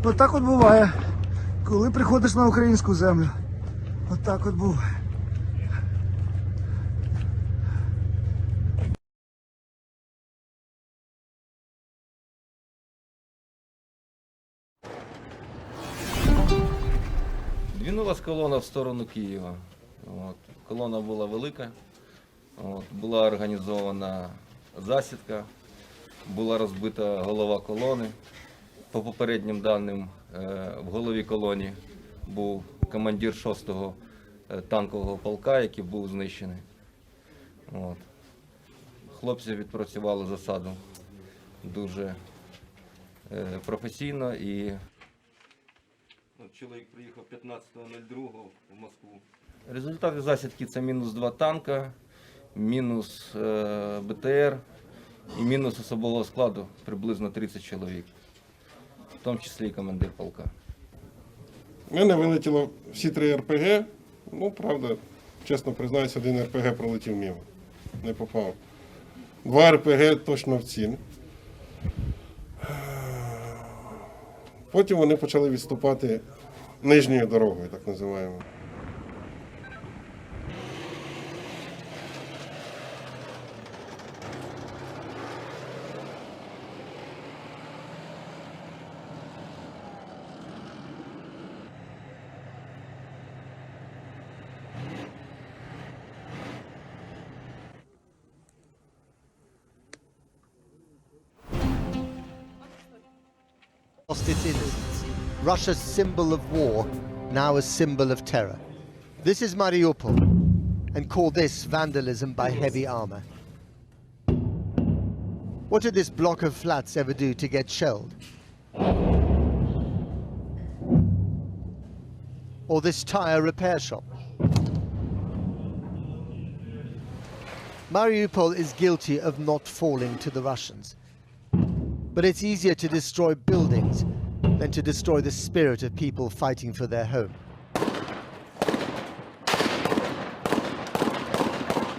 Отак от буває, коли приходиш на українську землю. Отак от буває. Двинулась колона в сторону Києва. Колона була велика, була організована засідка, була розбита голова колони. По попереднім даним, в голові колони був командир 6-го танкового полка, який був знищений. Хлопці відпрацювали засаду дуже професійно. І чоловік приїхав 15.02 в Москву. Результати засідки – це мінус 2 танка, мінус БТР і мінус особового складу приблизно 30 чоловік, в тому числі і командир полка. У мене вилетіло всі 3 РПГ, ну, правда, чесно признаюсь, 1 РПГ пролетів мимо, не попав. 2 РПГ точно в ціль. Потім вони почали відступати нижньою дорогою, так називаємо. Lost its innocence. Russia's symbol of war, now a symbol of terror. This is Mariupol, and call this vandalism by heavy armor. What did this block of flats ever do to get shelled? Or this tire repair shop? Mariupol is guilty of not falling to the Russians. But it's easier to destroy buildings than to destroy the spirit of people fighting for their home.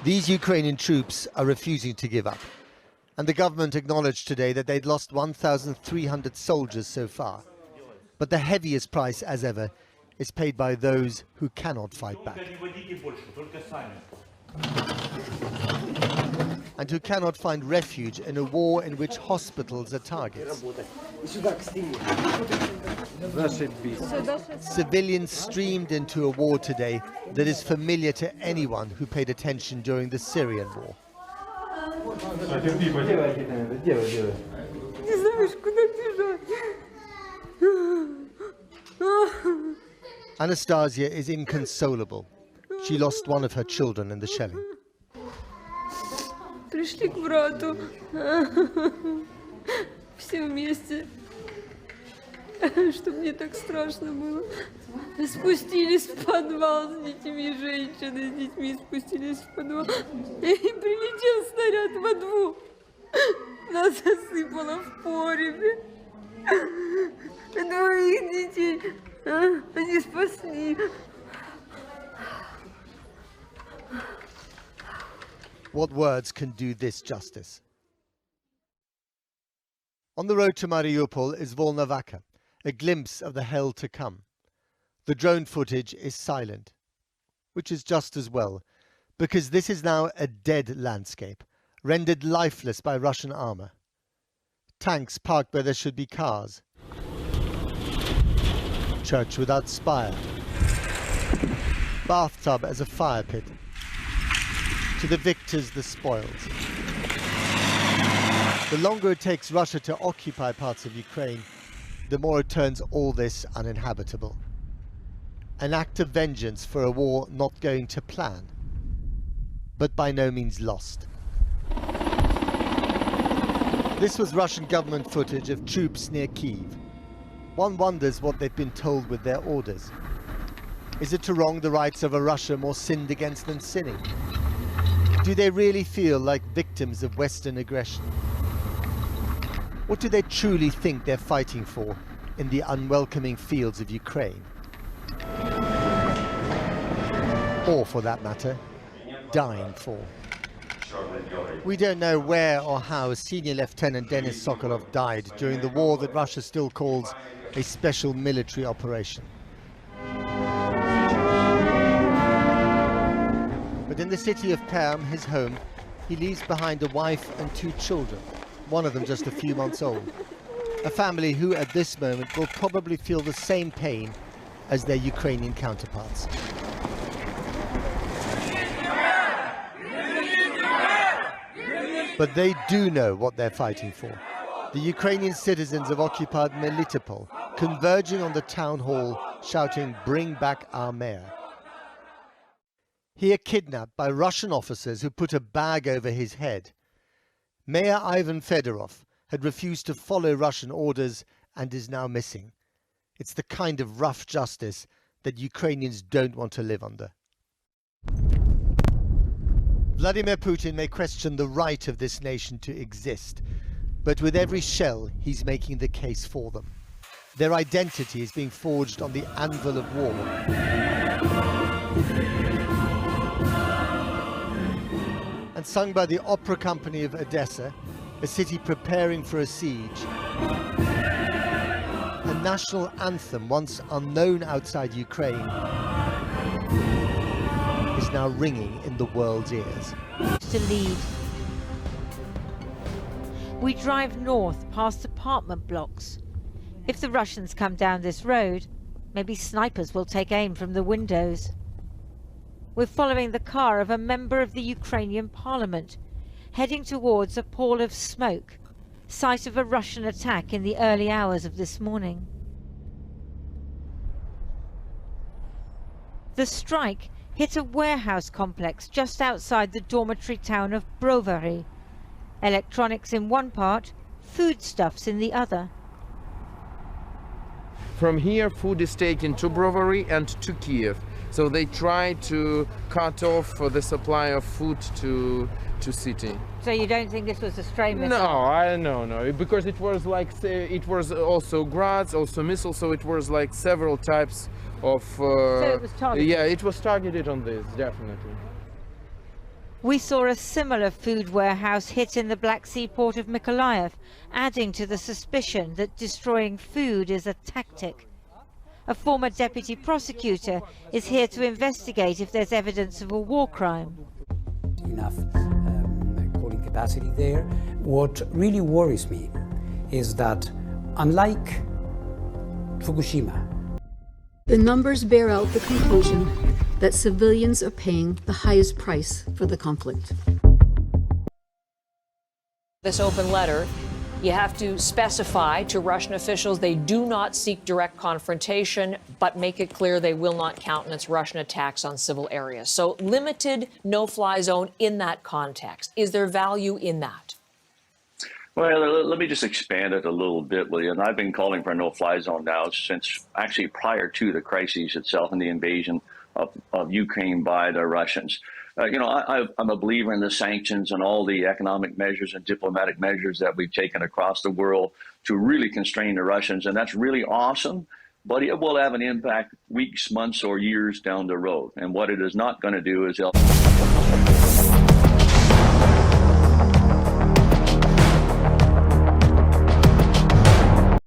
These Ukrainian troops are refusing to give up. And the government acknowledged today that they'd lost 1,300 soldiers so far. But the heaviest price, as ever, is paid by those who cannot fight back. And who cannot find refuge in a war in which hospitals are targets. Civilians streamed into a war today that is familiar to anyone who paid attention during the Syrian war. Anastasia is inconsolable. She lost one of her children in the shelling. Пришли к брату, все вместе, что мне так страшно было. Спустились в подвал с детьми, женщины с детьми спустились в подвал. И прилетел снаряд во двор. Нас засыпало в погребе. Двоих детей они спасли. What words can do this justice? On the road to Mariupol is Volnovakha, a glimpse of the hell to come. The drone footage is silent, which is just as well, because this is now a dead landscape, rendered lifeless by Russian armor. Tanks parked where there should be cars. Church without spire. Bathtub as a fire pit. To the victors, the spoils. The longer it takes Russia to occupy parts of Ukraine, the more it turns all this uninhabitable. An act of vengeance for a war not going to plan, but by no means lost. This was Russian government footage of troops near Kiev. One wonders what they've been told with their orders. Is it to wrong the rights of a Russia more sinned against than sinning? Do they really feel like victims of Western aggression? What do they truly think they're fighting for in the unwelcoming fields of Ukraine? Or, for that matter, dying for? We don't know where or how Senior Lieutenant Denis Sokolov died during the war that Russia still calls a special military operation. But in the city of Perm, his home, he leaves behind a wife and 2 children, one of them just a few months old. A family who at this moment will probably feel the same pain as their Ukrainian counterparts. But they do know what they're fighting for. The Ukrainian citizens of occupied Mariupol converging on the town hall shouting, "Bring back our mayor." Here kidnapped by Russian officers who put a bag over his head. Mayor Ivan Fedorov had refused to follow Russian orders and is now missing. It's the kind of rough justice that Ukrainians don't want to live under. Vladimir Putin may question the right of this nation to exist, but with every shell he's making the case for them. Their identity is being forged on the anvil of war. And sung by the opera company of Odessa, a city preparing for a siege. A national anthem once unknown outside Ukraine is now ringing in the world's ears. To lead. We drive north past apartment blocks. If the Russians come down this road, maybe snipers will take aim from the windows. We're following the car of a member of the Ukrainian parliament, heading towards a pall of smoke, site of a Russian attack in the early hours of this morning. The strike hit a warehouse complex just outside the dormitory town of Brovary. Electronics in one part, foodstuffs in the other. From here, food is taken to Brovary and to Kiev. So they try to cut off the supply of food to city. So you don't think this was a stray missile? No, because it was like, it was also grads, also missiles, so it was like several types of... So it was targeted? Yeah, it was targeted on this, definitely. We saw a similar food warehouse hit in the Black Sea port of Mykolaiv, adding to the suspicion that destroying food is a tactic. A former deputy prosecutor is here to investigate if there's evidence of a war crime. Enough cooling capacity there. What really worries me is that, unlike Fukushima, the numbers bear out the conclusion that civilians are paying the highest price for the conflict. This open letter, you have to specify to Russian officials they do not seek direct confrontation, but make it clear they will not countenance Russian attacks on civil areas. So limited no-fly zone in that context. Is there value in that? Well, let me just expand it a little bit, William. I've been calling for a no-fly zone now since actually prior to the crisis itself and the invasion of Ukraine by the Russians. I'm a believer in the sanctions and all the economic measures and diplomatic measures that we've taken across the world to really constrain the Russians, and that's really awesome, but it will have an impact weeks, months, or years down the road. And what it is not going to do is...